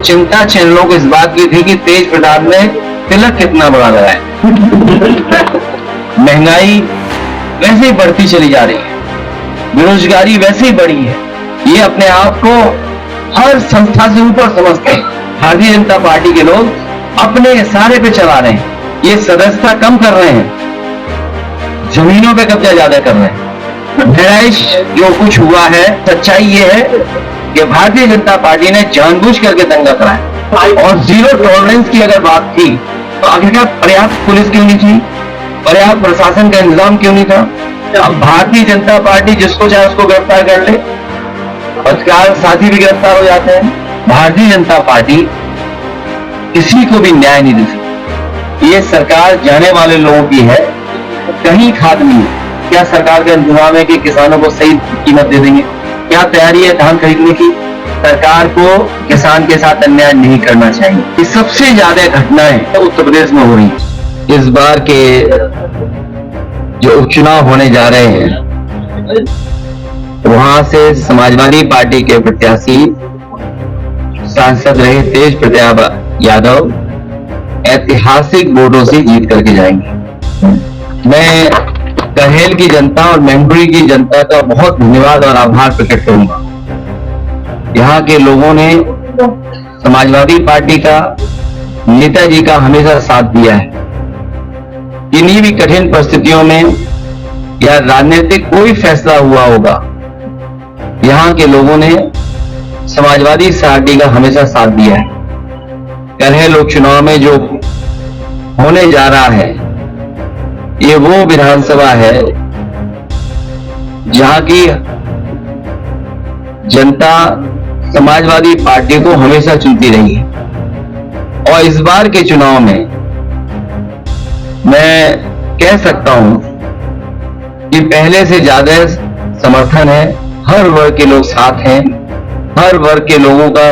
चिंता चैनलों को इस बात की थी कि तेज प्रताप ने तिलक कितना बड़ा लगाया। महंगाई वैसे ही बढ़ती चली जा रही है, बेरोजगारी वैसे ही बढ़ी है। ये अपने आप को हर संस्था से ऊपर समझते हैं। भारतीय जनता पार्टी के लोग अपने इशारे पे चला रहे हैं। ये सदस्यता कम कर रहे हैं, जमीनों पे कब्जा ज्यादा कर रहे हैं। बहराइच जो कुछ हुआ है, सच्चाई ये है कि भारतीय जनता पार्टी ने जानबूझ करके दंगा कराया। और जीरो टॉलरेंस की अगर बात थी तो आखिरकार पर्याप्त पुलिस क्यों नहीं थी, पर्याप्त प्रशासन का इंतजाम क्यों नहीं था? अब भारतीय जनता पार्टी जिसको चाहे उसको गिरफ्तार कर ले, पत्रकार साथी भी गिरफ्तार हो जाते हैं। भारतीय जनता पार्टी किसी को भी न्याय नहीं दे सकती। ये सरकार जाने वाले लोगों की है, कहीं खाद नहीं। क्या सरकार का इंतजाम है कि किसानों को सही कीमत दे देंगे? क्या तैयारी है धान खरीदने की? सरकार को किसान के साथ अन्याय नहीं करना चाहिए। ये सबसे ज्यादा घटनाएं उत्तर प्रदेश में हो रही है। इस बार के जो उपचुनाव होने जा रहे हैं, वहां से समाजवादी पार्टी के प्रत्याशी सांसद रहे तेज प्रताप यादव ऐतिहासिक वोटों से जीत करके जाएंगे। मैं कहेल की जनता और मैनपुरी की जनता का बहुत धन्यवाद और आभार प्रकट करूंगा। यहाँ के लोगों ने समाजवादी पार्टी का, नेताजी का हमेशा साथ दिया है। किन्हीं भी कठिन परिस्थितियों में या राजनीतिक कोई फैसला हुआ होगा, यहाँ के लोगों ने समाजवादी पार्टी का हमेशा साथ दिया है। करहेल उपचुनाव में जो होने जा रहा है, ये वो विधानसभा है जहां की जनता समाजवादी पार्टी को हमेशा चुनती रही है। और इस बार के चुनाव में मैं कह सकता हूं कि पहले से ज्यादा समर्थन है। हर वर्ग के लोग साथ हैं, हर वर्ग के लोगों का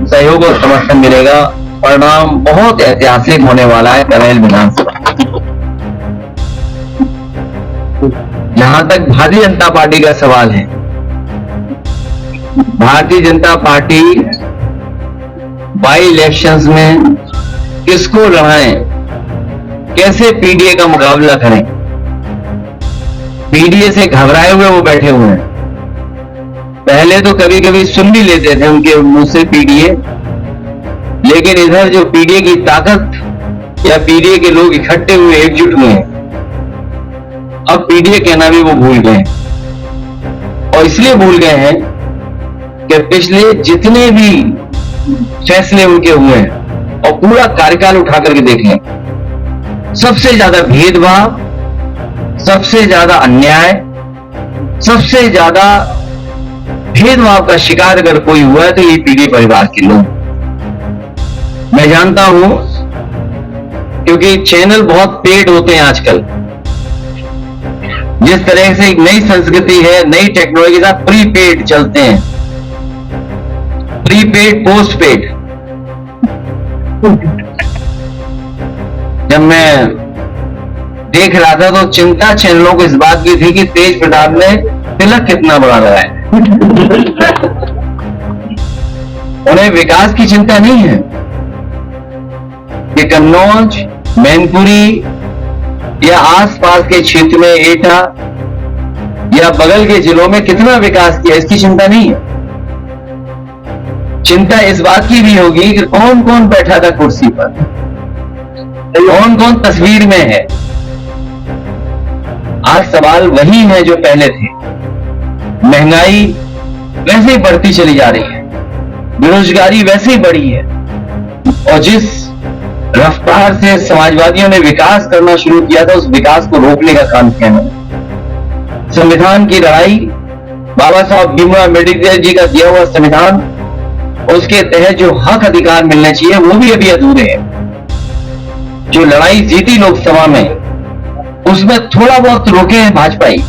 सहयोग और समर्थन मिलेगा। परिणाम बहुत ऐतिहासिक होने वाला है करहेल विधानसभा। जहां तक भारतीय जनता पार्टी का सवाल है, Bharatiya Janata party by elections में किसको लड़ाएं, कैसे पीडीए का मुकाबला करें? पीडीए से घबराए हुए वो बैठे हुए हैं। पहले तो कभी कभी सुन भी लेते थे उनके मुंह से पीडीए, लेकिन इधर जो पीडीए की ताकत या पीडीए के लोग इकट्ठे हुए, एकजुट हुए हैं, अब पीडीए कहना भी वो भूल गए हैं। और इसलिए भूल गए हैं कि पिछले जितने भी फैसले उनके हुए हैं और पूरा कार्यकाल उठा करके देख लें, सबसे ज्यादा भेदभाव, सबसे ज्यादा अन्याय, सबसे ज्यादा भेदभाव का शिकार अगर कोई हुआ है तो ये पीडीए परिवार के लोग। मैं जानता हूं क्योंकि चैनल बहुत पेड होते हैं आजकल। जिस तरह से एक नई संस्कृति है, नई टेक्नोलॉजी के साथ प्रीपेड चलते हैं, प्रीपेड पोस्टपेड। जब मैं देख रहा था तो चिंता चैनलों को इस बात की थी कि तेज प्रताप ने तिलक कितना बड़ा लगाया। उन्हें विकास की चिंता नहीं है कि कन्नौज, मैनपुरी या आसपास के क्षेत्र में एटा या बगल के जिलों में कितना विकास किया, इसकी चिंता नहीं है। चिंता इस बात की भी होगी कि कौन कौन बैठा था कुर्सी पर, कौन कौन तस्वीर में है। आज सवाल वही है जो पहले थे। महंगाई वैसे ही बढ़ती चली जा रही है, बेरोजगारी वैसे ही बढ़ी है। और जिस रफ्तार से समाजवादियों ने विकास करना शुरू किया था, उस विकास को रोकने का काम किया है। संविधान की लड़ाई, बाबा साहब भीमराव अम्बेडकर जी का दिया हुआ संविधान, उसके तहत जो हक अधिकार मिलने चाहिए वो भी अभी अधूरे हैं। जो लड़ाई जीती लोकसभा में, उसमें थोड़ा बहुत रोके हैं भाजपाई,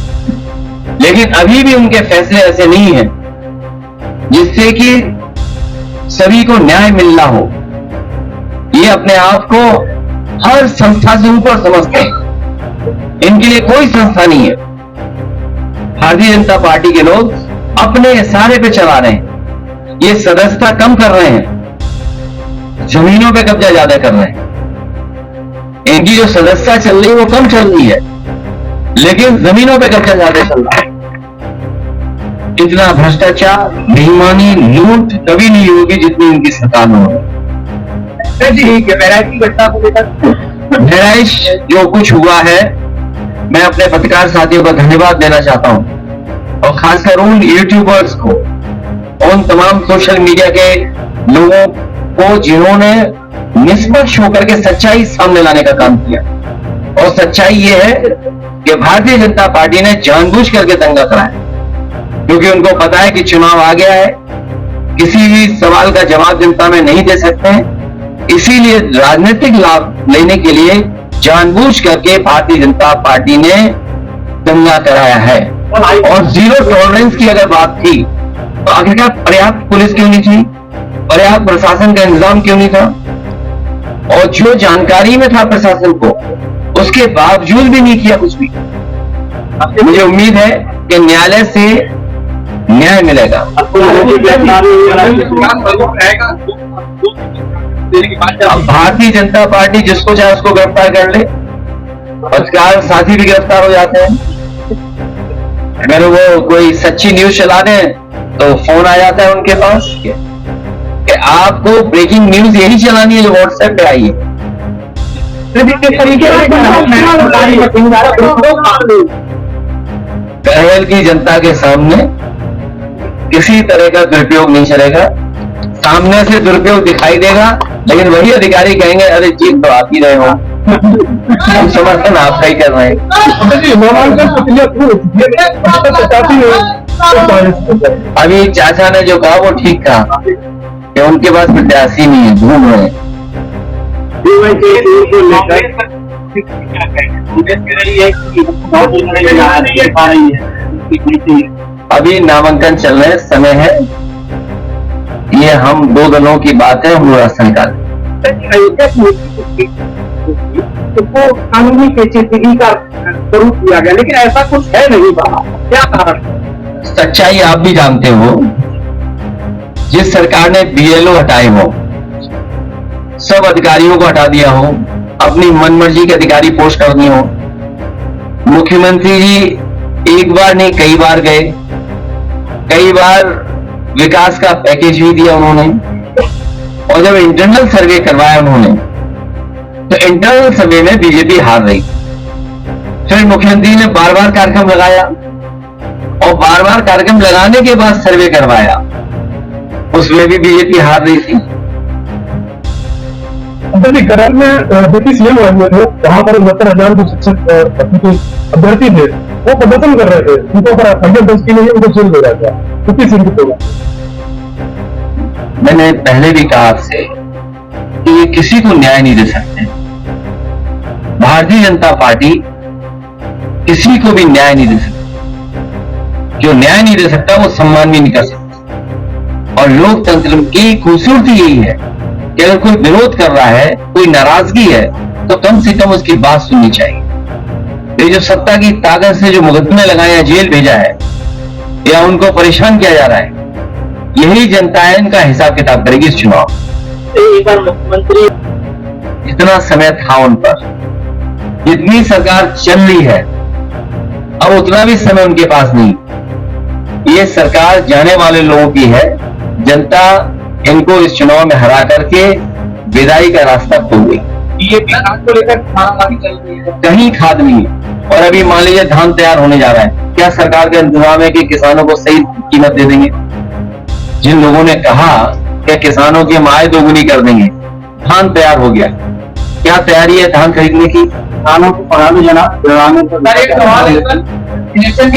लेकिन अभी भी उनके फैसले ऐसे नहीं हैं जिससे कि सभी को न्याय मिलना हो। ये अपने आप को हर संस्था से ऊपर समझते हैं। इनके लिए कोई संस्था नहीं है। भारतीय जनता पार्टी के लोग अपने इशारे पे चला रहे हैं। ये सदस्यता कम कर रहे हैं, जमीनों पे कब्जा ज्यादा कर रहे हैं। इनकी जो सदस्यता चल रही है वो कम चल रही है, लेकिन जमीनों पे कब्जा ज्यादा चल रहा है। इतना भ्रष्टाचार, बेईमानी, लूट कभी नहीं होगी जितनी इनकी सरकार में होगी। की घटना को लेकर बहराइच जो कुछ हुआ है, मैं अपने पत्रकार साथियों का धन्यवाद देना चाहता हूं, और खासकर उन यूट्यूबर्स को, उन तमाम सोशल मीडिया के लोगों को जिन्होंने निष्पक्ष होकर के सच्चाई सामने लाने का काम किया। और सच्चाई ये है कि भारतीय जनता पार्टी ने जानबूझ करके दंगा कराया, क्योंकि उनको पता है कि चुनाव आ गया है, किसी भी सवाल का जवाब जनता में नहीं दे सकते हैं, इसीलिए राजनीतिक लाभ लेने के लिए जानबूझ करके भारतीय जनता पार्टी ने दंगा कराया है। और जीरो टॉलरेंस की अगर बात थी तो आखिरकार पर्याप्त पुलिस क्यों नहीं थी, पर्याप्त प्रशासन का इंतजाम क्यों नहीं था, और जो जानकारी में था प्रशासन को उसके बावजूद भी नहीं किया कुछ भी। मुझे उम्मीद है कि न्यायालय से न्याय मिलेगा। अब भारतीय जनता पार्टी जिसको चाहे उसको गिरफ्तार कर ले, पत्रकार साथी भी गिरफ्तार हो जाते हैं। अगर वो कोई सच्ची न्यूज चला दें तो फोन आ जाता है उनके पास कि आपको ब्रेकिंग न्यूज यही चलानी है जो व्हाट्सएप पे आई है। बहरहाल की जनता के सामने किसी तरह का दुरुपयोग नहीं चलेगा। सामने से दुरुपयोग दिखाई देगा, लेकिन वही अधिकारी कहेंगे अरे जीत तो आप ही रहे हो, हम समर्थन आपका ही कर रहे हैं। अभी चाचा ने जो कहा वो ठीक कहा कि उनके पास प्रत्याशी नहीं है, घूम रहे हैं। अभी नामांकन चल रहे, समय है, ये हम दो दलों की बात है, हम राशन का तो कानूनी पेचीदगी का स्वरूप दिया गया, लेकिन ऐसा कुछ है नहीं बना, क्या कारण? सच्चाई आप भी जानते हो, जिस सरकार ने बीएलओ हटाए हो, सब अधिकारियों को हटा दिया हो, अपनी मनमर्जी के अधिकारी पोस्ट कर दिए हो, मुख्यमंत्री जी एक बार नहीं कई बार गए, कई बार विकास का पैकेज भी दिया उन्होंने, और जब इंटरनल सर्वे करवाया उन्होंने तो इंटरनल सर्वे में बीजेपी हार रही। फिर मुख्यमंत्री ने बार बार कार्यक्रम लगाया, और बार बार कार्यक्रम लगाने के बाद सर्वे करवाया, उसमें भी बीजेपी हार रही थी। करल में डिप्टी सीएम हुए थे, वहां पर 69,000 जो शिक्षक अभ्यर्थी थे वो प्रदर्शन कर रहे थे, उनको अगर दर्ज की नहीं उनको जेल हो जाता है। किस मैंने पहले भी कहा आपसे कि ये किसी को न्याय नहीं दे सकते। भारतीय जनता पार्टी किसी को भी न्याय नहीं दे सकती। जो न्याय नहीं दे सकता वो सम्मान भी नहीं कर सकता। और लोकतंत्र की खूबसूरती यही है कि अगर कोई विरोध कर रहा है, कोई नाराजगी है, तो कम से कम उसकी बात सुननी चाहिए। ये जो सत्ता की ताकत से जो मुकदमे लगाए या जेल भेजा है या उनको परेशान किया जा रहा है, यही जनता है इनका हिसाब किताब करेगी इस चुनाव। एक बार मुख्यमंत्री जितना समय था उन पर, जितनी सरकार चल रही है, अब उतना भी समय उनके पास नहीं। ये सरकार जाने वाले लोगों की है। जनता इनको इस चुनाव में हरा करके विदाई का रास्ता खोल गई। को लेकर खानाबाजी चल रही है, कहीं खाद नहीं है। और अभी मान लीजिए धान तैयार होने जा रहा है, क्या सरकार का इंतजाम है कि किसानों को सही कीमत दे देंगे? जिन लोगों ने कहा कि किसानों की आय दोगुनी कर देंगे, धान तैयार हो गया, क्या तैयारी है धान खरीदने की? किसानों को पढ़ा दो जनाब।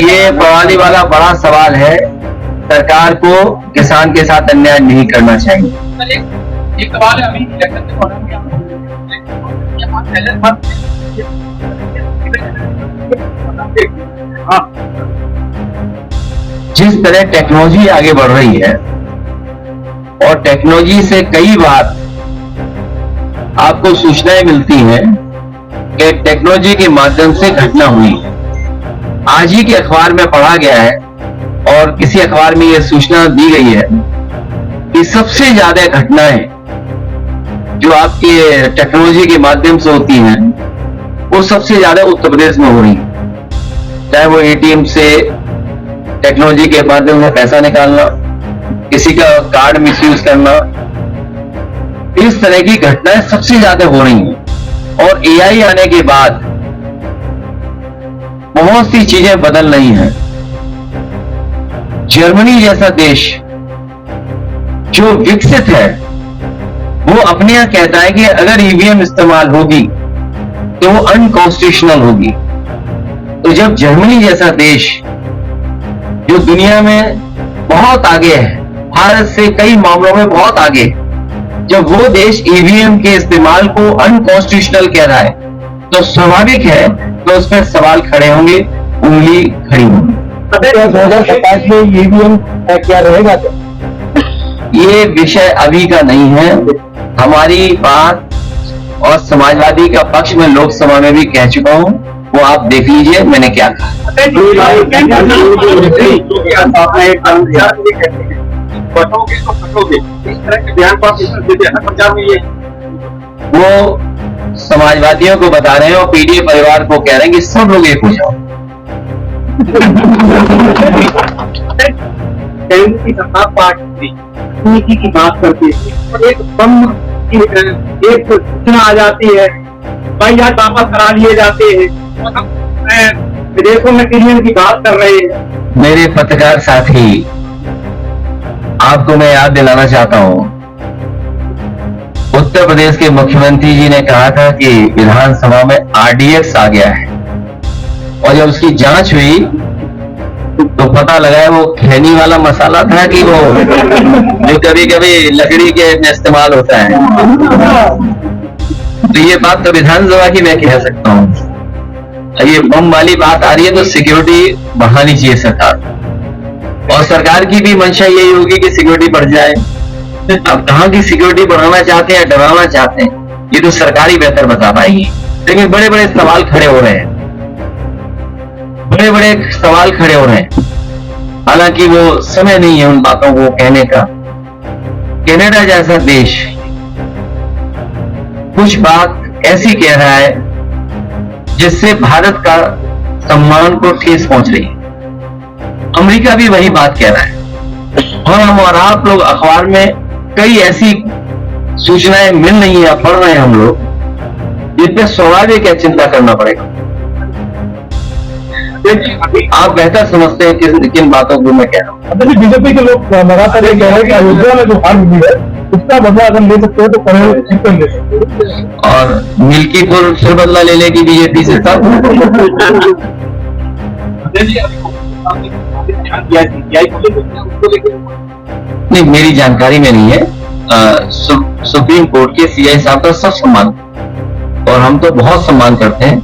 ये प्रणाली वाला बड़ा सवाल है। सरकार को किसान के साथ अन्याय नहीं करना चाहिए। एक सवाल है, अभी जिस तरह टेक्नोलॉजी आगे बढ़ रही है, और टेक्नोलॉजी से कई बार आपको सूचनाएं मिलती हैं कि टेक्नोलॉजी के माध्यम से घटना हुई। आज ही के अखबार में पढ़ा गया है और किसी अखबार में यह सूचना दी गई है कि सबसे ज्यादा घटनाएं जो आपके टेक्नोलॉजी के माध्यम से होती हैं, वो सबसे ज्यादा उत्तर प्रदेश में हो रही है। चाहे वो एटीएम से टेक्नोलॉजी के माध्यम से पैसा निकालना, किसी का कार्ड मिसयूज करना, इस तरह की घटनाएं सबसे ज्यादा हो रही हैं। और एआई आने के बाद बहुत सी चीजें बदल रही हैं। जर्मनी जैसा देश जो विकसित है, वो अपने यहां कहता है कि अगर ईवीएम इस्तेमाल होगी तो वो अनकॉन्स्टिट्यूशनल होगी। तो जब जर्मनी जैसा देश जो दुनिया में बहुत आगे है, भारत से कई मामलों में बहुत आगे, जब वो देश ईवीएम के इस्तेमाल को अनकॉन्स्टिट्यूशनल कह रहा है, तो स्वाभाविक है तो उस पर सवाल खड़े होंगे, उंगली खड़ी होगी। 2027 में ईवीएम क्या रहेगा? ये विषय अभी का नहीं है। हमारी बात और समाजवादी का पक्ष में लोकसभा में भी कह चुका हूं, वो आप देख लीजिए मैंने क्या कहा। वो समाजवादियों को बता रहे हैं और पीडीए परिवार को कह रहे हैं कि सब लोग एक हो जाओ। की सरकार पार्टी नीति की बात करती है और एक बम की एक सूचना आ जाती है, भाई आज वापस करा लिए जाते हैं, विदेशों में टीम की बात कर रहे हैं। मेरे पत्रकार साथी, आपको मैं याद दिलाना चाहता हूं, उत्तर प्रदेश के मुख्यमंत्री जी ने कहा था कि विधानसभा में आरडीएक्स आ गया है, और जब उसकी जांच हुई तो पता लगा वो खैनी वाला मसाला था कि वो जो कभी कभी लकड़ी के में इस्तेमाल होता है। तो ये बात तो विधानसभा की मैं कह सकता हूँ। ये बम वाली बात आ रही है तो सिक्योरिटी बढ़ानी चाहिए सरकार, और सरकार की भी मंशा यही होगी कि सिक्योरिटी बढ़ जाए। अब कहाँ की सिक्योरिटी बढ़ाना चाहते हैं, डराना चाहते हैं, ये तो सरकार ही बेहतर बता पाएगी। लेकिन बड़े बड़े सवाल खड़े हो रहे हैं, बड़े बड़े सवाल खड़े हो रहे हैं। हालांकि वो समय नहीं है उन बातों को कहने का। कनाडा जैसा देश कुछ बात ऐसी कह रहा है जिससे भारत का सम्मान को ठेस पहुंच रही है। अमेरिका भी वही बात कह रहा है, और हम और आप लोग अखबार में कई ऐसी सूचनाएं मिल रही है, पढ़ रहे हैं हम लोग, जिस पे स्वाभाविक है चिंता करना पड़ेगा। आप बेहतर समझते हैं किन बातों को मैं कह रहा हूँ। बीजेपी के लोग लगातार ये कह रहे हैं कि अयोध्या में जो हार मिली है उसका बदला अगर ले सकते हो तो करें, ले सकते हो। और मिल्कीपुर फिर बदला ले लेगी बीजेपी से तब। नहीं, मेरी जानकारी में नहीं है। सुप्रीम कोर्ट के सीआई साहब का सब सम्मान, और हम तो बहुत सम्मान करते हैं।